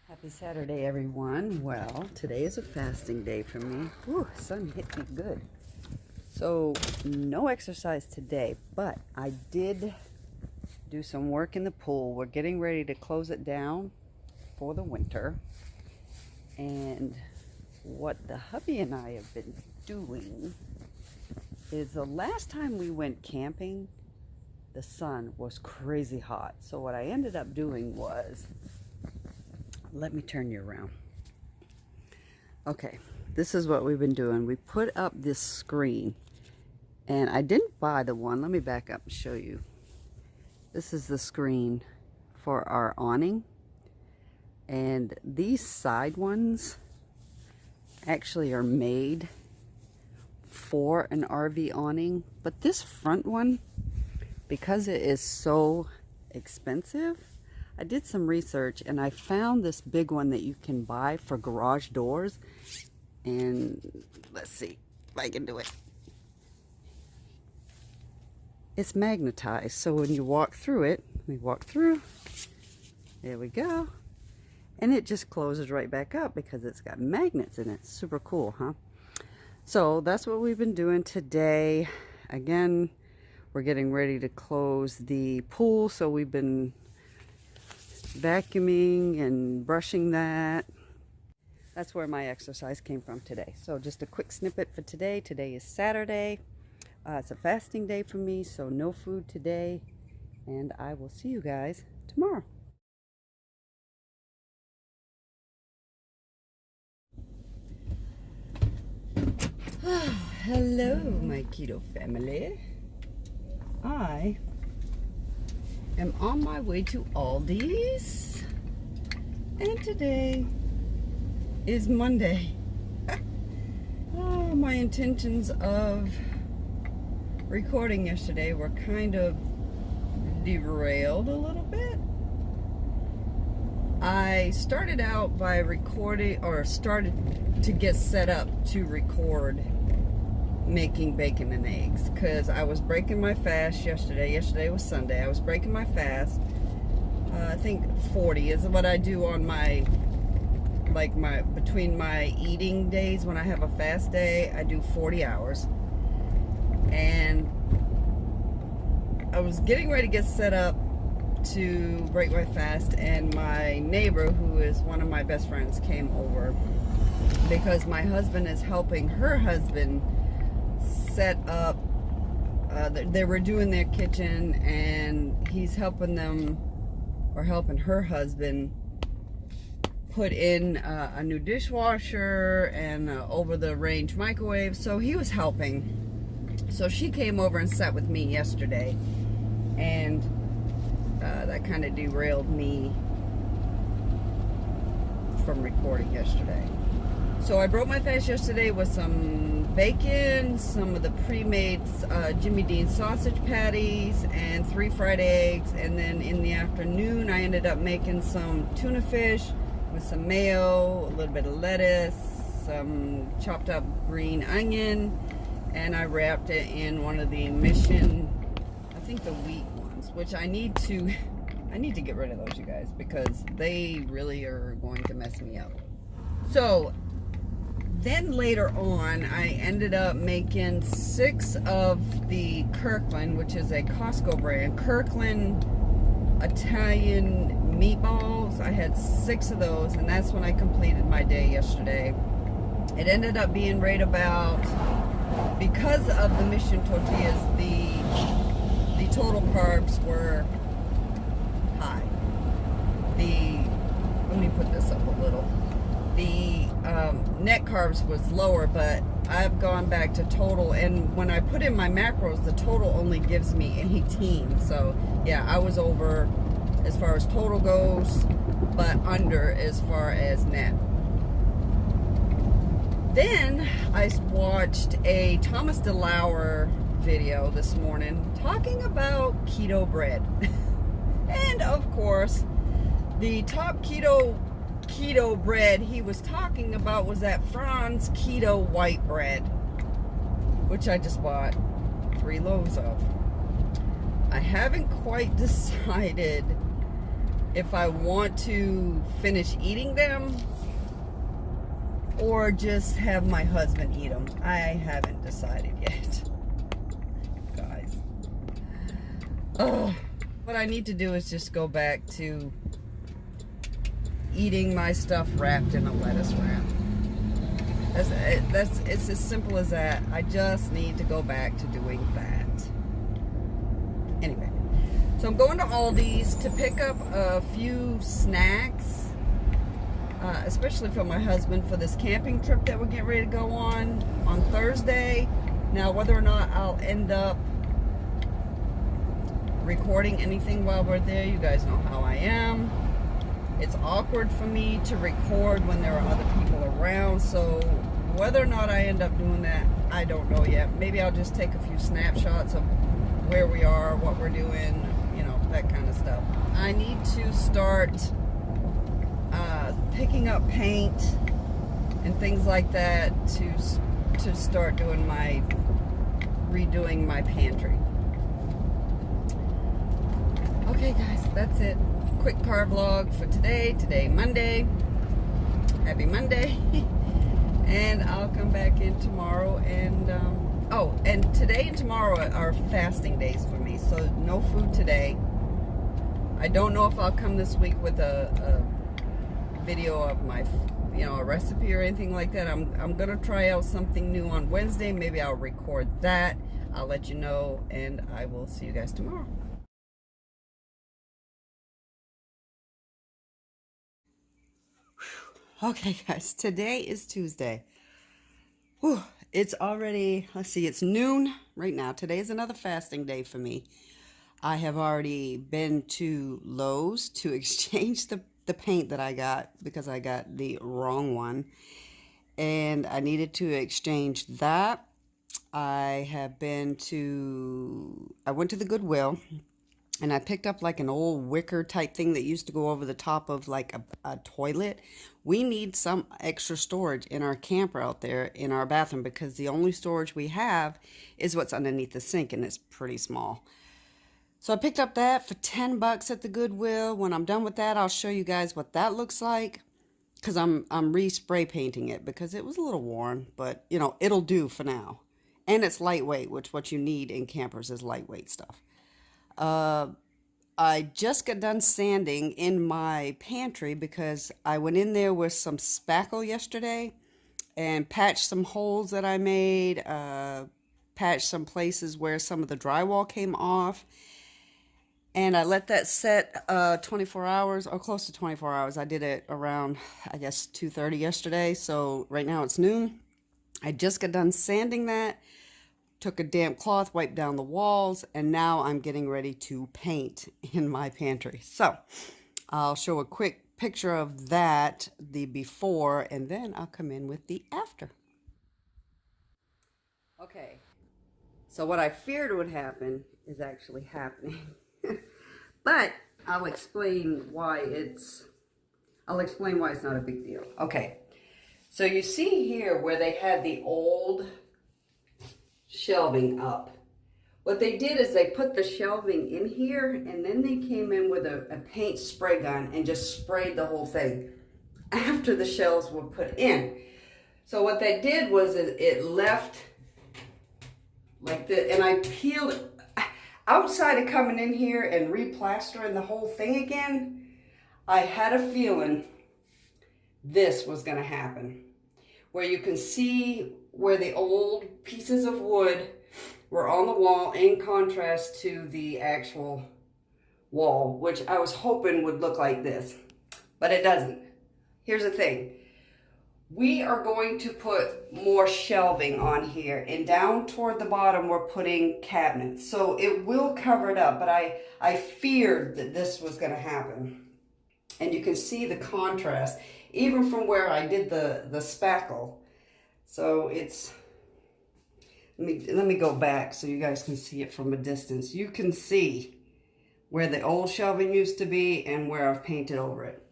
Happy Saturday, everyone. Well, today is a fasting day for me. Whew, sun hit me good. So, no exercise today, but I did do some work in the pool. We're getting ready to close it down for the winter. And what the hubby and I have been doing is the last time we went camping, the sun was crazy hot. So what I ended up doing was, let me turn you around. Okay, this is what we've been doing. We put up this screen, and I didn't buy the one. Let me back up and show you. This is the screen for our awning, and these side ones actually are made for an RV awning, but this front one, because it is so expensive, I did some research and I found this big one that you can buy for garage doors. And let's see if I can do it. It's magnetized, so when you walk through it, let me walk through. There we go. And it just closes right back up because it's got magnets in it. Super cool, huh? So that's what we've been doing today. Again, we're getting ready to close the pool, so we've been vacuuming and brushing that. That's where my exercise came from today. So just a quick snippet for today. Today is Saturday. It's a fasting day for me, so no food today. And I will see you guys tomorrow. Hello, my keto family. I am on my way to Aldi's, and today is Monday. Oh, my intentions of recording yesterday were kind of derailed a little bit. I started out by recording, or started to get set up to record making bacon and eggs, because I was breaking my fast yesterday. Yesterday was Sunday. I was breaking my fast. I think 40 is what I do on my, between my eating days. When I have a fast day, I do 40 hours. And I was getting ready to get set up to break my fast, and my neighbor, who is one of my best friends, came over because my husband is helping her husband set up. They were doing their kitchen, and he's helping them, or helping her husband, put in a new dishwasher and over the range microwave. So he was helping. So she came over and sat with me yesterday, and that kind of derailed me from recording yesterday. So I broke my fast yesterday with some bacon, some of the pre-made Jimmy Dean sausage patties, and 3 fried eggs. And then in the afternoon, I ended up making some tuna fish with some mayo, a little bit of lettuce, some chopped up green onion, and I wrapped it in one of the Mission, I think the wheat ones, which I need to get rid of those, you guys, because they really are going to mess me up. So then later on, I ended up making 6 of the Kirkland, which is a Costco brand, Kirkland Italian meatballs. I had 6 of those, and that's when I completed my day yesterday. It ended up being right about, because of the Mission tortillas, the total carbs were high. Let me put this up a little. The net carbs was lower, but I've gone back to total, and when I put in my macros, the total only gives me 18. So yeah, I was over as far as total goes, but under as far as net. Then I watched a Thomas DeLauer video this morning talking about keto bread. And of course, the top keto bread he was talking about was that Franz keto white bread, which I just bought 3 loaves of. I haven't quite decided if I want to finish eating them or just have my husband eat them. I haven't decided yet, guys. Oh, what I need to do is just go back to eating my stuff wrapped in a lettuce wrap. It's as simple as that. I just need to go back to doing that. Anyway, so I'm going to Aldi's to pick up a few snacks, especially for my husband for this camping trip that we're getting ready to go on Thursday. Now, whether or not I'll end up recording anything while we're there, you guys know how I am. It's awkward for me to record when there are other people around, so whether or not I end up doing that, I don't know yet. Maybe I'll just take a few snapshots of where we are, what we're doing, you know, that kind of stuff. I need to start picking up paint and things like that to start doing redoing my pantry. Okay, guys, that's it. Quick car vlog for today, Monday. Happy Monday. And I'll come back in tomorrow, and and today and tomorrow are fasting days for me, so no food today. I don't know if I'll come this week with a video of my, a recipe or anything like that. I'm gonna try out something new on Wednesday. Maybe I'll record that. I'll let you know, and I will see you guys tomorrow. Okay, guys, today is Tuesday. Whew, it's already, let's see, it's noon right now. Today is another fasting day for me. I have already been to Lowe's to exchange the paint that I got because I got the wrong one. And I needed to exchange that. I went to the Goodwill. And I picked up like an old wicker type thing that used to go over the top of like a toilet. We need some extra storage in our camper out there in our bathroom because the only storage we have is what's underneath the sink, and it's pretty small. So I picked up that for 10 bucks at the Goodwill. When I'm done with that, I'll show you guys what that looks like, because I'm re-spray painting it because it was a little worn, but it'll do for now. And it's lightweight, which what you need in campers is lightweight stuff. I just got done sanding in my pantry because I went in there with some spackle yesterday and patched some holes that I made, patched some places where some of the drywall came off, and I let that set 24 hours or close to 24 hours. I did it around, I guess, 2:30 yesterday, so right now it's noon. I just got done sanding that. Took a damp cloth, wiped down the walls, and now I'm getting ready to paint in my pantry. So I'll show a quick picture of that, the before, and then I'll come in with the after. Okay, so what I feared would happen is actually happening. But I'll explain why it's not a big deal. Okay, so you see here where they had the old shelving up. What they did is they put the shelving in here, and then they came in with a paint spray gun and just sprayed the whole thing after the shelves were put in. So what they did was it left like this, and I peeled it. Outside of coming in here and replastering the whole thing again, I had a feeling this was going to happen, where you can see where the old pieces of wood were on the wall in contrast to the actual wall, which I was hoping would look like this, but it doesn't. Here's the thing. We are going to put more shelving on here, and down toward the bottom we're putting cabinets. So it will cover it up, but I feared that this was going to happen. And you can see the contrast, even from where I did the spackle. So it's, let me go back so you guys can see it from a distance. You can see where the old shelving used to be and where I've painted over it.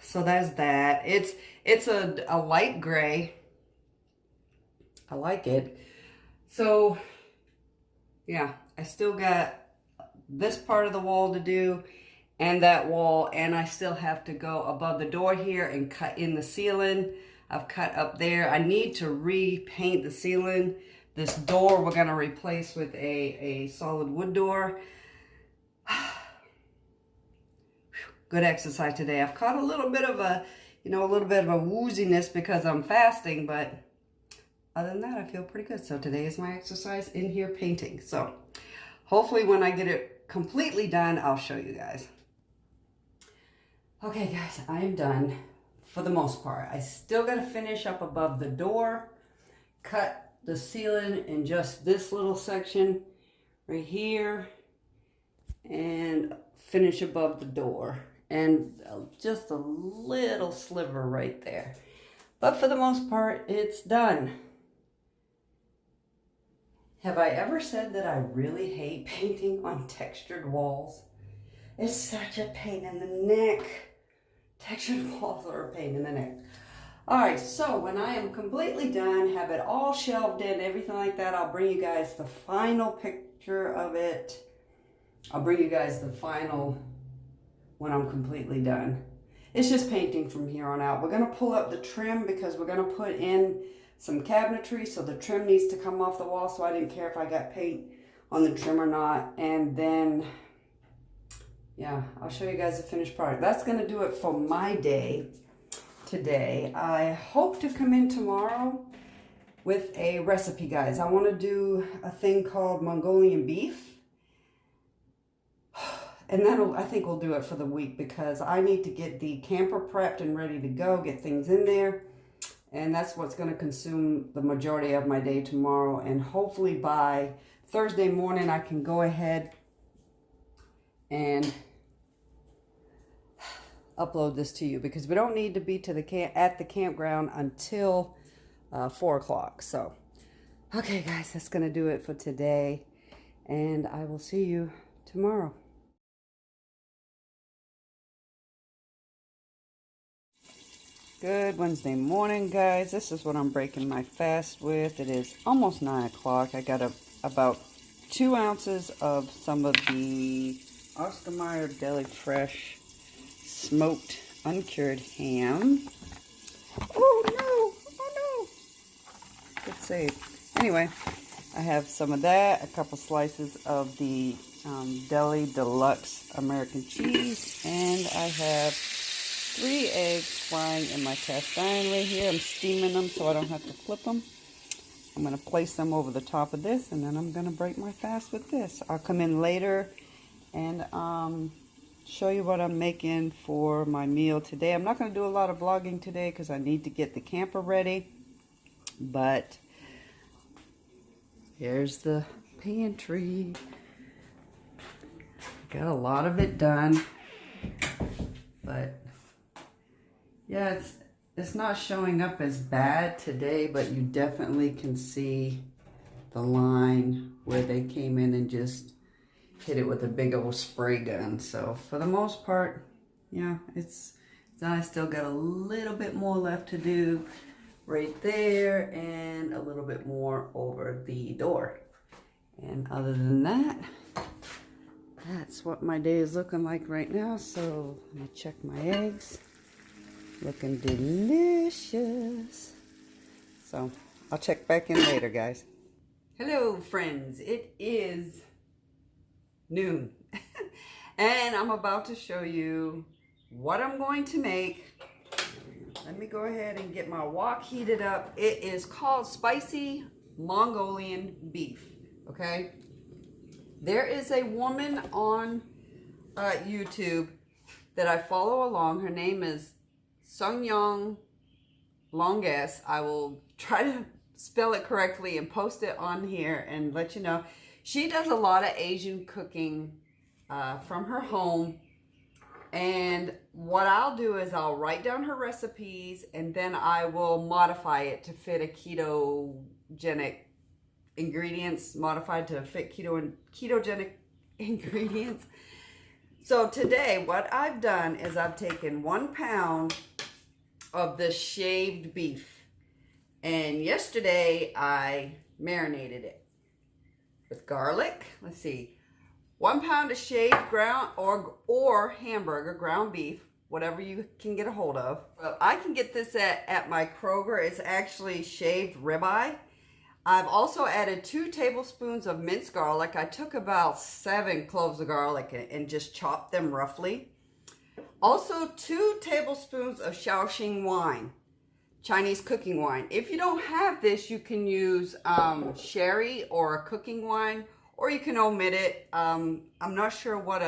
So that's that. It's a light gray. I like it. So yeah, I still got this part of the wall to do, and that wall, and I still have to go above the door here and cut in the ceiling. I've cut up there. I need to repaint the ceiling. This door we're gonna replace with a solid wood door. Good exercise today. I've caught a little bit of a, wooziness because I'm fasting, but other than that, I feel pretty good. So today is my exercise in here painting. So hopefully when I get it completely done, I'll show you guys. Okay guys, I am done for the most part. I still gotta finish up above the door, cut the ceiling in just this little section right here, and finish above the door. And just a little sliver right there. But for the most part, it's done. Have I ever said that I really hate painting on textured walls? It's such a pain in the neck. Textured walls are a pain in the neck. All right, so when I am completely done, have it all shelved in, everything like that, I'll bring you guys the final picture of it. I'll bring you guys the final when I'm completely done. It's just painting from here on out. We're gonna pull up the trim because we're gonna put in some cabinetry, so the trim needs to come off the wall, so I didn't care if I got paint on the trim or not. And then, yeah, I'll show you guys the finished product. That's gonna do it for my day today. I hope to come in tomorrow with a recipe, guys. I wanna do a thing called Mongolian beef. And that'll, I think we'll do it for the week because I need to get the camper prepped and ready to go, get things in there. And that's what's going to consume the majority of my day tomorrow. And hopefully by Thursday morning, I can go ahead and upload this to you because we don't need to be to the at the campground until 4 o'clock. So, okay, guys, that's going to do it for today. And I will see you tomorrow. Good Wednesday morning, guys. This is what I'm breaking my fast with. It is almost 9 o'clock. I got about 2 ounces of some of the Oscar Mayer Deli Fresh smoked uncured ham. Oh no! Oh no! Good save. Anyway, I have some of that, a couple slices of the Deli Deluxe American cheese, and I have 3 eggs frying in my cast iron right here. I'm steaming them so I don't have to flip them. I'm going to place them over the top of this, and then I'm going to break my fast with this. I'll come in later and show you what I'm making for my meal today. I'm not going to do a lot of vlogging today because I need to get the camper ready. But here's the pantry. Got a lot of it done. But yeah, it's not showing up as bad today, but you definitely can see the line where they came in and just hit it with a big old spray gun. So for the most part, yeah, it's done. I still got a little bit more left to do right there and a little bit more over the door. And other than that, that's what my day is looking like right now. So let me check my eggs. Looking delicious. So I'll check back in later, guys. Hello, friends. It is noon. And I'm about to show you what I'm going to make. Let me go ahead and get my wok heated up. It is called spicy Mongolian beef. Okay? There is a woman on YouTube that I follow along. Her name is Sungyong Longus. I will try to spell it correctly and post it on here and let you know. She does a lot of Asian cooking from her home. And what I'll do is I'll write down her recipes and then I will modify it to fit a ketogenic ingredients, modified to fit ketogenic ingredients. So today what I've done is I've taken 1 pound of the shaved beef, and yesterday I marinated it with garlic. Let's see, 1 pound of shaved ground or hamburger, ground beef, whatever you can get a hold of. I can get this at my Kroger. It's actually shaved ribeye. I've also added 2 tablespoons of minced garlic. I took about 7 cloves of garlic and just chopped them roughly. Also 2 tablespoons of Shao Hsing wine, Chinese cooking wine. If you don't have this, you can use sherry or a cooking wine, or you can omit it. I'm not sure what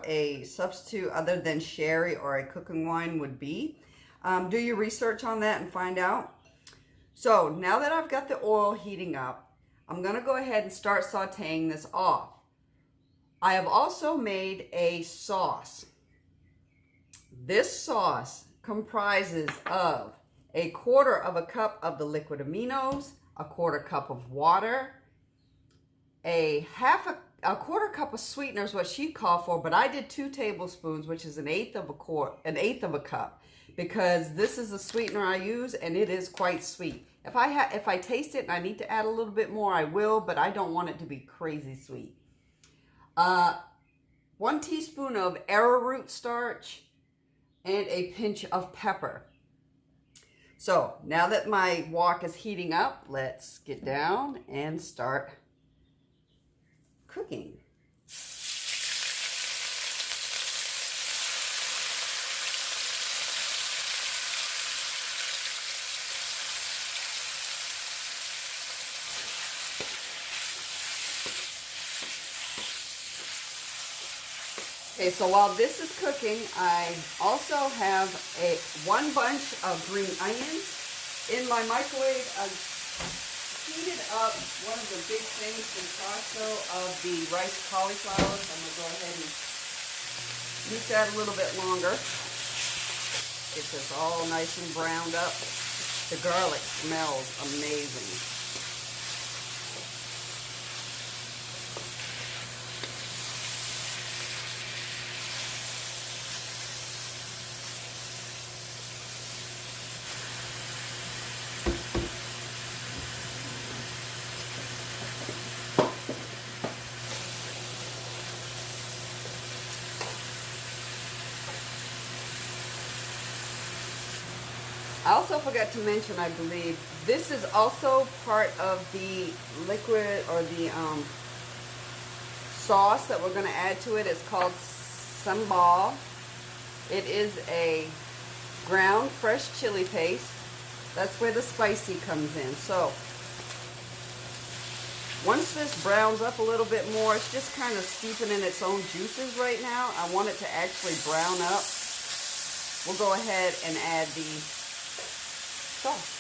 a substitute other than sherry or a cooking wine would be. Do your research on that and find out. So now that I've got the oil heating up, I'm going to go ahead and start sauteing this off. I have also made a sauce. This sauce comprises of 1/4 cup of the liquid aminos, 1/4 cup of water, a 1/4 cup of sweetener is what she called for, but I did 2 tablespoons, which is 1/8 of a cup, because this is the sweetener I use and it is quite sweet. If I taste it and I need to add a little bit more, I will, but I don't want it to be crazy sweet. 1 teaspoon of arrowroot starch and a pinch of pepper. So now that my wok is heating up, let's get down and start cooking. Okay, so while this is cooking, I also have 1 bunch of green onions in my microwave. I've heated up one of the big things from Costco of the rice cauliflowers. I'm going to go ahead and use that a little bit longer. Get this all nice and browned up. The garlic smells amazing. I also forgot to mention, I believe, this is also part of the liquid or the sauce that we're going to add to it. It's called Sambal. It is a ground fresh chili paste. That's where the spicy comes in. So once this browns up a little bit more, it's just kind of steeping in its own juices right now. I want it to actually brown up. We'll go ahead and add the sauce.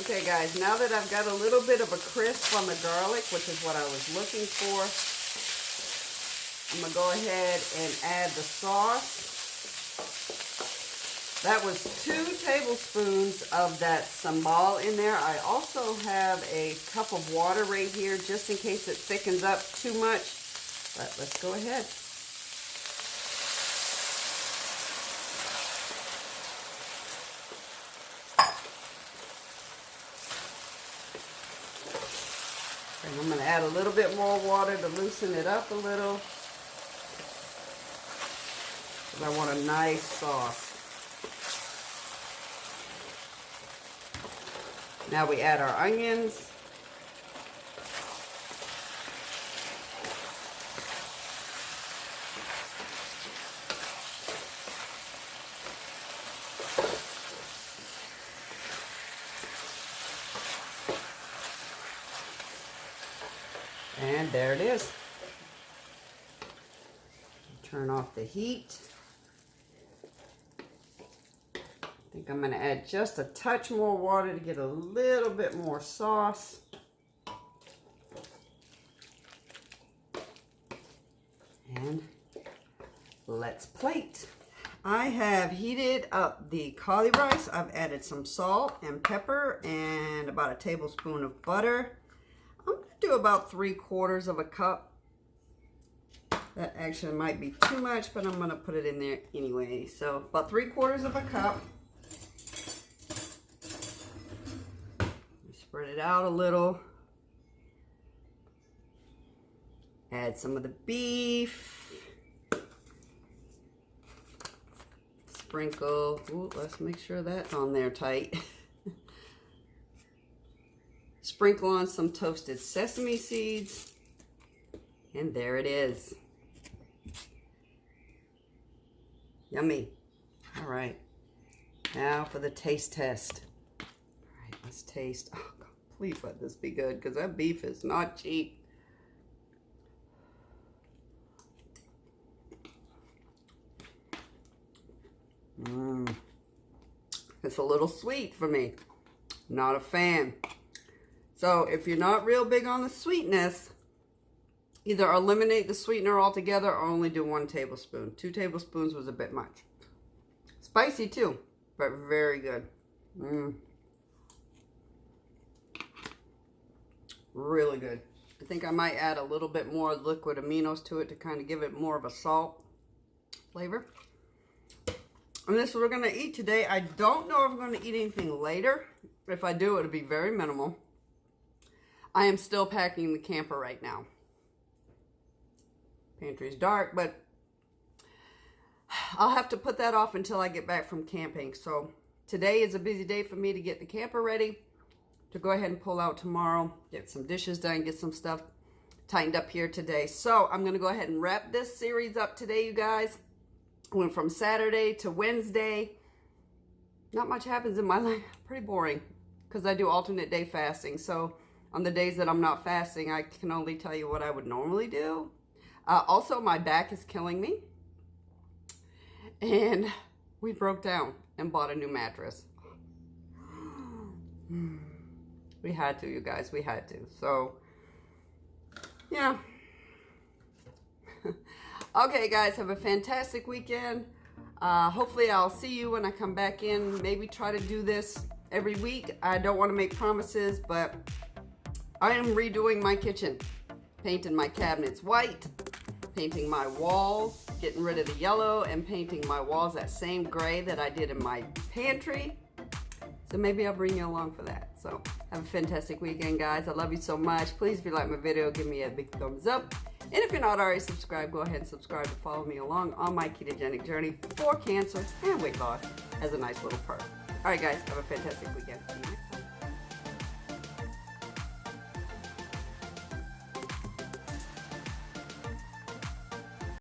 Okay guys, now that I've got a little bit of a crisp on the garlic, which is what I was looking for, I'm going to go ahead and add the sauce. That was 2 tablespoons of that sambal in there. I also have a cup of water right here just in case it thickens up too much. But let's go ahead. And I'm going to add a little bit more water to loosen it up a little. Because I want a nice sauce. Now we add our onions. And there it is. Turn off the heat. I think I'm going to add just a touch more water to get a little bit more sauce. And let's plate. I have heated up the cauli rice. I've added some salt and pepper and about a tablespoon of butter. I'm going to do about 3/4 of a cup. That actually might be too much, but I'm going to put it in there anyway. So about 3/4 of a cup. Spread it out a little. Add some of the beef. Sprinkle. Ooh, let's make sure that's on there tight. Sprinkle on some toasted sesame seeds. And there it is. Yummy. All right. Now for the taste test. All right, let's taste. Oh, God, please let this be good because that beef is not cheap. It's a little sweet for me. Not a fan. So if you're not real big on the sweetness, either eliminate the sweetener altogether or only do 1 tablespoon. 2 tablespoons was a bit much. Spicy too, but very good. Really good. I think I might add a little bit more liquid aminos to it to kind of give it more of a salt flavor. And this is what we're going to eat today. I don't know if I'm going to eat anything later. If I do, it'll be very minimal. I am still packing the camper right now. Pantry's dark, but I'll have to put that off until I get back from camping. So today is a busy day for me to get the camper ready to go ahead and pull out tomorrow, get some dishes done, get some stuff tightened up here today. So I'm going to go ahead and wrap this series up today, you guys. Went from Saturday to Wednesday. Not much happens in my life. Pretty boring because I do alternate day fasting. So on the days that I'm not fasting, I can only tell you what I would normally do. Also, my back is killing me. And we broke down and bought a new mattress. We had to, you guys. We had to. So, yeah. Okay, guys, have a fantastic weekend. Hopefully, I'll see you when I come back in. Maybe try to do this every week. I don't want to make promises, but I am redoing my kitchen. Painting my cabinets white. Painting my walls. Getting rid of the yellow and painting my walls that same gray that I did in my pantry. So maybe I'll bring you along for that. So have a fantastic weekend, guys. I love you so much. Please, if you like my video, give me a big thumbs up. And if you're not already subscribed, go ahead and subscribe to follow me along on my ketogenic journey for cancer and weight loss as a nice little perk. All right, guys, have a fantastic weekend. See you next time.